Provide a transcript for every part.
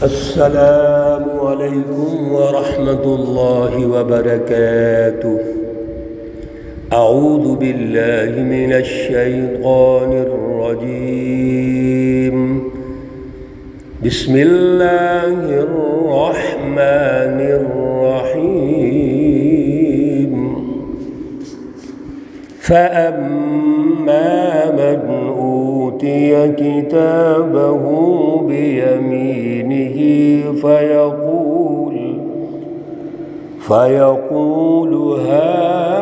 السلام علیکم ورحمۃ اللہ وبرکاتہ۔ اعوذ باللہ من الشیطان الرجیم، بسم اللہ الرحمن الرحیم۔ فَأَمَّا مَنْ أُوتِيَ كِتَابَهُ بِيَمِينِهِ فَيَقُولُ هَاؤُمُ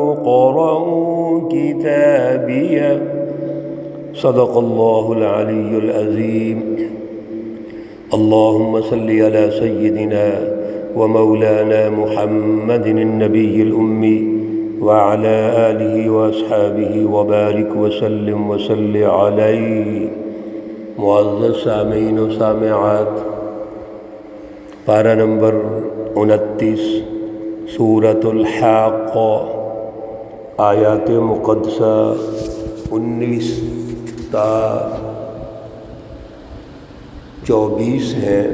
اقْرَءُوا كِتَابِيَهْ۔ صدق اللہ العلی العظیم۔ اللہم صل علی سیدنا ومولانا محمد النبی الأمی وعلى آلہ واصحابہ وبارک وسلم وصلی علیہ۔ معزز سامعین و سامعات، پارہ نمبر 29 سورۃ الحاقہ، آیات مقدسہ 19 تا 24 ہیں۔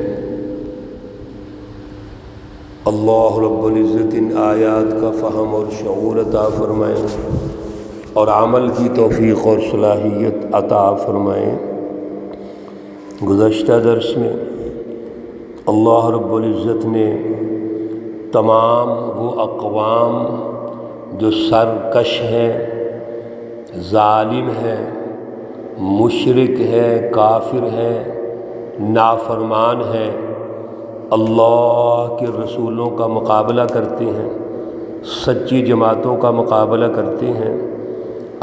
اللہ رب العزت ان آیات کا فہم اور شعور عطا فرمائیں اور عمل کی توفیق اور صلاحیت عطا فرمائیں۔ گزشتہ درس میں اللہ رب العزت نے تمام وہ اقوام جو سرکش ہیں، ظالم ہیں، مشرک ہیں، کافر ہیں، نافرمان ہیں، اللہ کے رسولوں کا مقابلہ کرتے ہیں، سچی جماعتوں کا مقابلہ کرتے ہیں،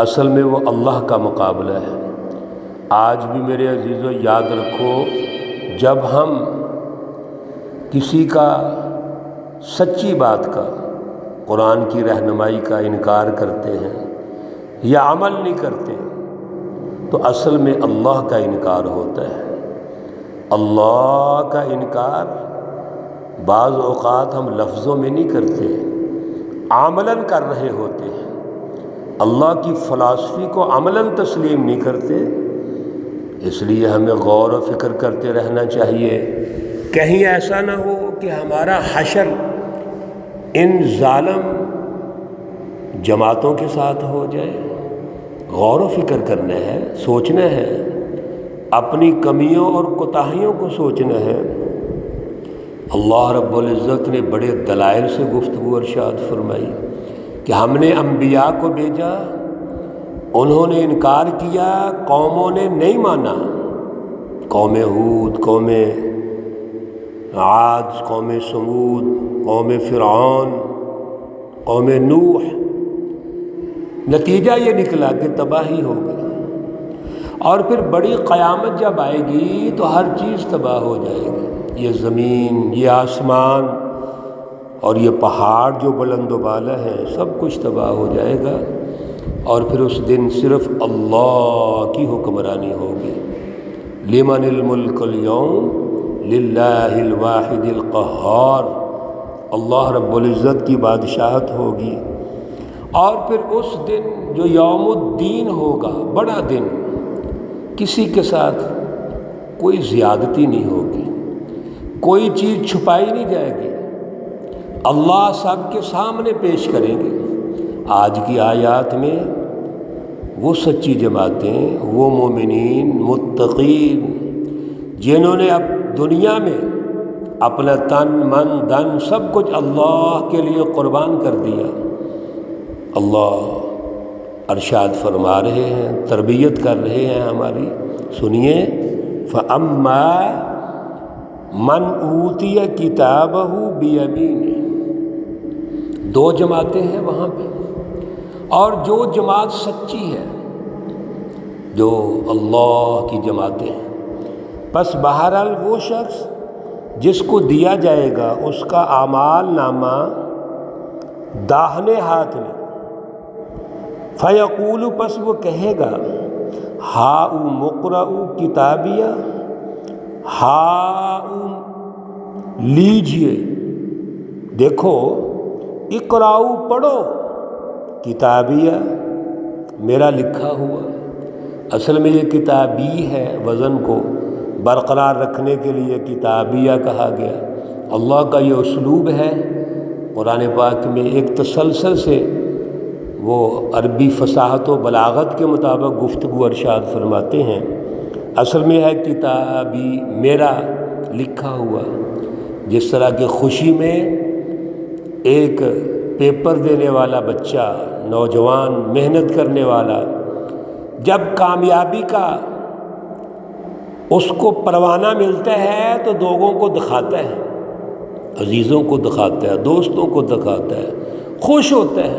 اصل میں وہ اللہ کا مقابلہ ہے۔ آج بھی میرے عزیزو یاد رکھو، جب ہم کسی کا سچی بات کا، قرآن کی رہنمائی کا انکار کرتے ہیں یا عمل نہیں کرتے تو اصل میں اللہ کا انکار ہوتا ہے۔ اللہ کا انکار بعض اوقات ہم لفظوں میں نہیں کرتے، عملاً کر رہے ہوتے ہیں۔ اللہ کی فلسفی کو عملاً تسلیم نہیں کرتے، اس لیے ہمیں غور و فکر کرتے رہنا چاہیے، کہیں ایسا نہ ہو کہ ہمارا حشر ان ظالم جماعتوں کے ساتھ ہو جائے۔ غور و فکر کرنا ہے، سوچنا ہے، اپنی کمیوں اور کوتاہیوں کو سوچنا ہے۔ اللہ رب العزت نے بڑے دلائل سے گفتگو ارشاد فرمائی کہ ہم نے انبیاء کو بھیجا، انہوں نے انکار کیا، قوموں نے نہیں مانا۔ قوم ہود، قوم عاد، قوم سمود، قوم فرعون، قوم نوح، نتیجہ یہ نکلا کہ تباہی ہو گئی۔ اور پھر بڑی قیامت جب آئے گی تو ہر چیز تباہ ہو جائے گی، یہ زمین، یہ آسمان اور یہ پہاڑ جو بلند و بالا ہیں، سب کچھ تباہ ہو جائے گا، اور پھر اس دن صرف اللہ کی حکمرانی ہوگی۔ لمن الملک اليوم للہ الواحد القہار، اللہ رب العزت کی بادشاہت ہوگی۔ اور پھر اس دن جو یوم الدین ہوگا، بڑا دن، کسی کے ساتھ کوئی زیادتی نہیں ہوگی، کوئی چیز چھپائی نہیں جائے گی، اللہ سب کے سامنے پیش کریں گے۔ آج کی آیات میں وہ سچی جماعتیں، وہ مومنین، متقین، جنہوں نے اب دنیا میں اپنا تن، من، دن سب کچھ اللہ کے لیے قربان کر دیا، اللہ ارشاد فرما رہے ہیں، تربیت کر رہے ہیں ہماری، سنیے۔ فَأَمَّا مَنْ أُوتِيَ كِتَابَهُ بِيَمِينِهِ، دو جماعتیں ہیں وہاں پہ، اور جو جماعت سچی ہے، جو اللہ کی جماعتیں ہیں، پس بہرحال وہ شخص جس کو دیا جائے گا اس کا اعمال نامہ داہنے ہاتھ میں، فَيَقُولُ، پس وہ کہے گا، ہاؤم اقرؤوا کتابیہ، ہاؤم لیجئے، دیکھو، اقرؤوا پڑھو، کتابیہ میرا لکھا ہوا، اصل میں یہ کتابی ہے، وزن کو برقرار رکھنے کے لیے کتابیہ کہا گیا۔ اللہ کا یہ اسلوب ہے قرآن پاک میں، ایک تسلسل سے وہ عربی فصاحت و بلاغت کے مطابق گفتگو ارشاد فرماتے ہیں۔ اصل میں ہے کتابی، میرا لکھا ہوا، جس طرح کی خوشی میں ایک پیپر دینے والا بچہ، نوجوان محنت کرنے والا، جب کامیابی کا اس کو پروانہ ملتا ہے تو لوگوں کو دکھاتا ہے، عزیزوں کو دکھاتا ہے، دوستوں کو دکھاتا ہے، خوش ہوتا ہے۔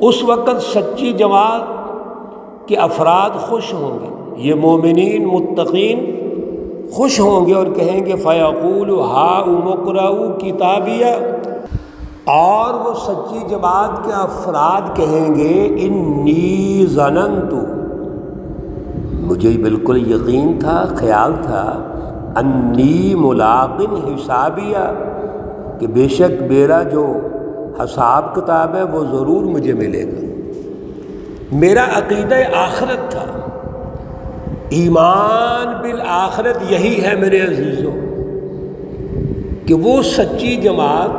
اس وقت سچی جماعت کے افراد خوش ہوں گے، یہ مومنین متقین خوش ہوں گے اور کہیں گے فَيَقُولُ هَاؤُمُ اقْرَءُوا کتابیہ، اور وہ سچی جماعت کے افراد کہیں گے انی ظننت، مجھے بالکل یقین تھا، خیال تھا، انی ملاق حسابیہ، کہ بے شک میرا جو حساب کتاب ہے وہ ضرور مجھے ملے گا۔ میرا عقیدہ آخرت تھا، ایمان بالآخرت یہی ہے میرے عزیزوں، کہ وہ سچی جماعت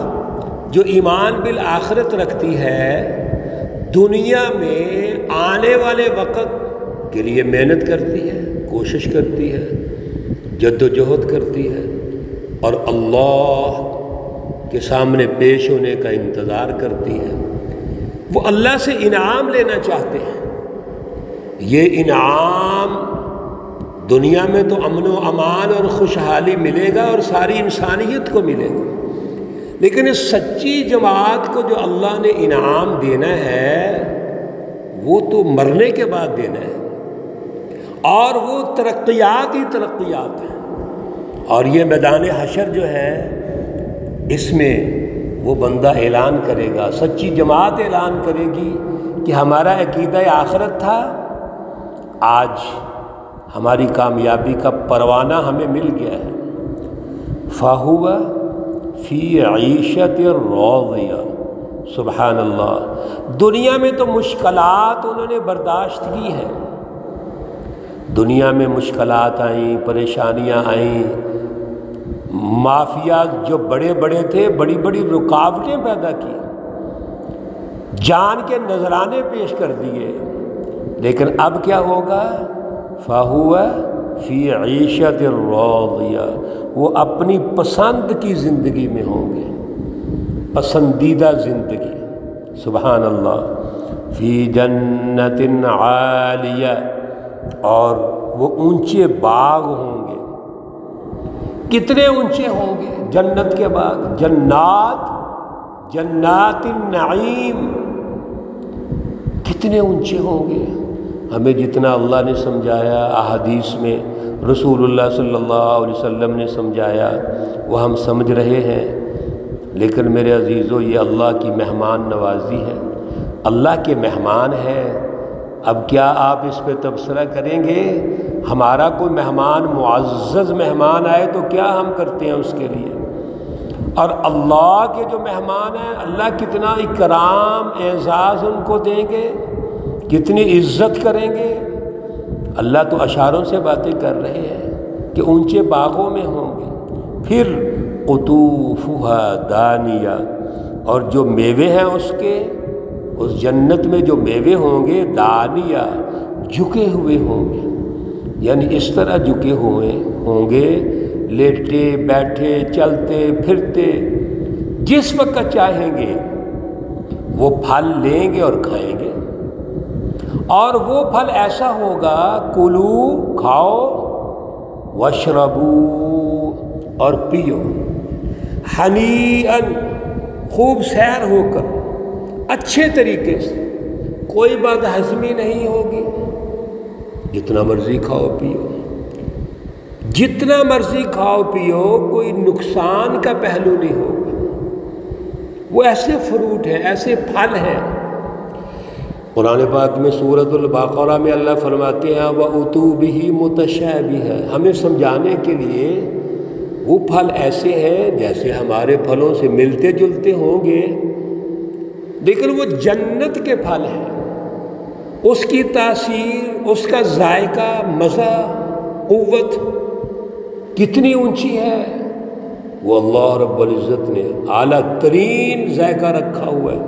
جو ایمان بالآخرت رکھتی ہے دنیا میں آنے والے وقت کے لیے محنت کرتی ہے، کوشش کرتی ہے، جد و جہد کرتی ہے، اور اللہ کے سامنے پیش ہونے کا انتظار کرتی ہے۔ وہ اللہ سے انعام لینا چاہتے ہیں۔ یہ انعام دنیا میں تو امن و امان اور خوشحالی ملے گا اور ساری انسانیت کو ملے گا، لیکن اس سچی جماعت کو جو اللہ نے انعام دینا ہے وہ تو مرنے کے بعد دینا ہے، اور وہ ترقیات ہی ترقیات ہیں۔ اور یہ میدان حشر جو ہے، اس میں وہ بندہ اعلان کرے گا، سچی جماعت اعلان کرے گی کہ ہمارا عقیدہ آخرت تھا، آج ہماری کامیابی کا پروانہ ہمیں مل گیا ہے۔ فَهُوَ فِي عِيشَةٍ رَاضِيَةٍ، سبحان اللہ۔ دنیا میں تو مشکلات انہوں نے برداشت کی ہے، دنیا میں مشکلات آئیں، پریشانیاں آئیں، مافیا جو بڑے بڑے تھے بڑی بڑی رکاوٹیں پیدا کی، جان کے نذرانے پیش کر دیے، لیکن اب کیا ہوگا؟ فَهُوَ فِي عِيشَةٍ رَاضِيَةٍ، وہ اپنی پسند کی زندگی میں ہوں گے، پسندیدہ زندگی، سبحان اللہ۔ فِي جَنَّةٍ عَالِيَةٍ، اور وہ اونچے باغ ہوں گے۔ کتنے اونچے ہوں گے جنت کے باغ؟ جنات النعیم، کتنے اونچے ہوں گے؟ ہمیں جتنا اللہ نے سمجھایا، احادیث میں رسول اللہ صلی اللہ علیہ وسلم نے سمجھایا، وہ ہم سمجھ رہے ہیں، لیکن میرے عزیزو یہ اللہ کی مہمان نوازی ہے، اللہ کے مہمان ہیں۔ اب کیا آپ اس پہ تبصرہ کریں گے؟ ہمارا کوئی مہمان، معزز مہمان آئے تو کیا ہم کرتے ہیں اس کے لیے؟ اور اللہ کے جو مہمان ہیں، اللہ کتنا اکرام اعزاز ان کو دیں گے، کتنی عزت کریں گے۔ اللہ تو اشاروں سے باتیں کر رہے ہیں کہ اونچے باغوں میں ہوں گے، پھر قطوفها دانیہ، اور جو میوے ہیں اس جنت میں جو میوے ہوں گے، دانیہ، جھکے ہوئے ہوں گے، یعنی اس طرح جھکے ہوئے ہوں گے، لیٹے بیٹھے چلتے پھرتے، جس وقت چاہیں گے وہ پھل لیں گے اور کھائیں گے۔ اور وہ پھل ایسا ہوگا، کلو، کھاؤ، واشربو، اور پیو، ہنیئن، خوب سیر ہو کر، اچھے طریقے سے، کوئی بد ہضمی نہیں ہوگی، جتنا مرضی کھاؤ پیو، جتنا مرضی کھاؤ پیو، کوئی نقصان کا پہلو نہیں ہوگا۔ وہ ایسے فروٹ ہیں، ایسے پھل ہیں۔ قرآن پاک میں سورۃ البقرہ میں اللہ فرماتے ہیں وَأُتُوا بِهِ مُتَشَابِهًا، ہمیں سمجھانے کے لیے وہ پھل ایسے ہیں جیسے ہمارے پھلوں سے ملتے جلتے ہوں گے، لیکن وہ جنت کے پھل ہیں، اس کی تاثیر، اس کا ذائقہ، مزہ، قوت کتنی اونچی ہے، وہ اللہ رب العزت نے اعلیٰ ترین ذائقہ رکھا ہوا ہے۔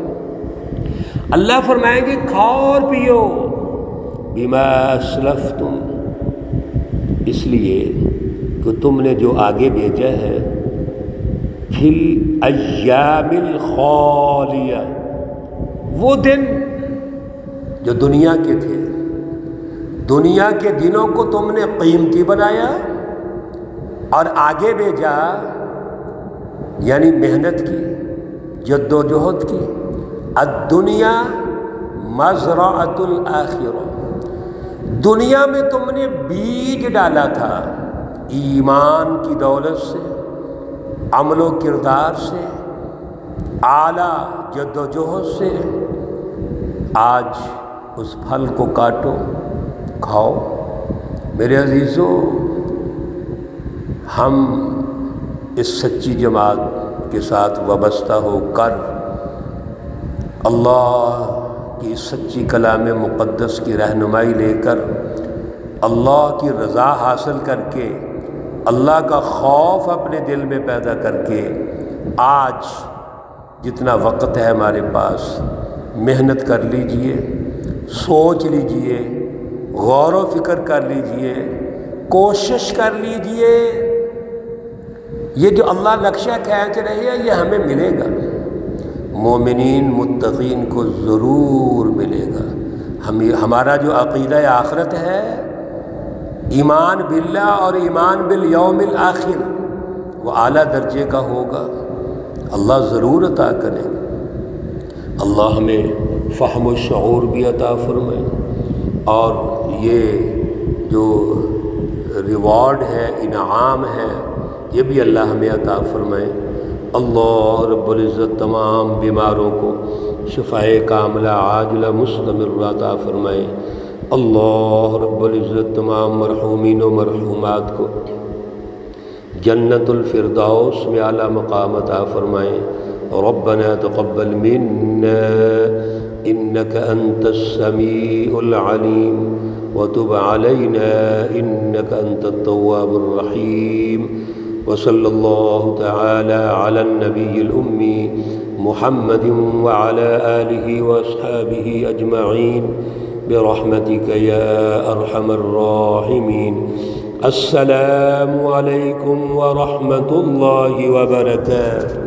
اللہ فرمائیں گے کھاؤ اور پیو، بما اسلفتم، اس لیے کہ تم نے جو آگے بھیجا ہے، فی الایام الخالیہ، وہ دن جو دنیا کے تھے، دنیا کے دنوں کو تم نے قیمتی بنایا اور آگے بھیجا، یعنی محنت کی، جد و جہد کی۔ الدنیا مزرعۃ الآخرہ، دنیا میں تم نے بیج ڈالا تھا ایمان کی دولت سے، عمل و کردار سے، اعلیٰ جد و جہد سے۔ آج اس پھل کو کاٹو، کھاؤ۔ میرے عزیزو، ہم اس سچی جماعت کے ساتھ وابستہ ہو کر اللہ کی اس سچی کلام مقدس کی رہنمائی لے کر، اللہ کی رضا حاصل کر کے، اللہ کا خوف اپنے دل میں پیدا کر کے، آج جتنا وقت ہے ہمارے پاس، محنت کر لیجئے، سوچ لیجئے، غور و فکر کر لیجئے، کوشش کر لیجئے۔ یہ جو اللہ نقشہ کھینچ رہے ہیں، یہ ہمیں ملے گا، مومنین متقین کو ضرور ملے گا۔ ہمارا جو عقیدہ آخرت ہے، ایمان باللہ اور ایمان بالیوم الآخر، وہ اعلیٰ درجے کا ہوگا، اللہ ضرور عطا کرے گا۔ اللہ ہمیں فہم و شعور بھی عطا فرمائے، اور یہ جو ریوارڈ ہے، انعام ہے، یہ بھی اللہ ہمیں عطا فرمائے۔ اللہ رب العزت تمام بیماروں کو شفائے کاملہ عاجلہ مستمرہ عطا فرمائے۔ اللہ رب العزت تمام مرحومین و مرحومات کو جنت الفردوس میں اعلیٰ مقام عطا فرمائے۔ ربنا تقبل منا انك انت السميع العليم وتب علينا انك انت التواب الرحيم، وصلى الله تعالى على النبي الأمي محمد وعلى آله وأصحابه أجمعين برحمتك يا أرحم الراحمين۔ السلام عليكم ورحمة الله وبركاته۔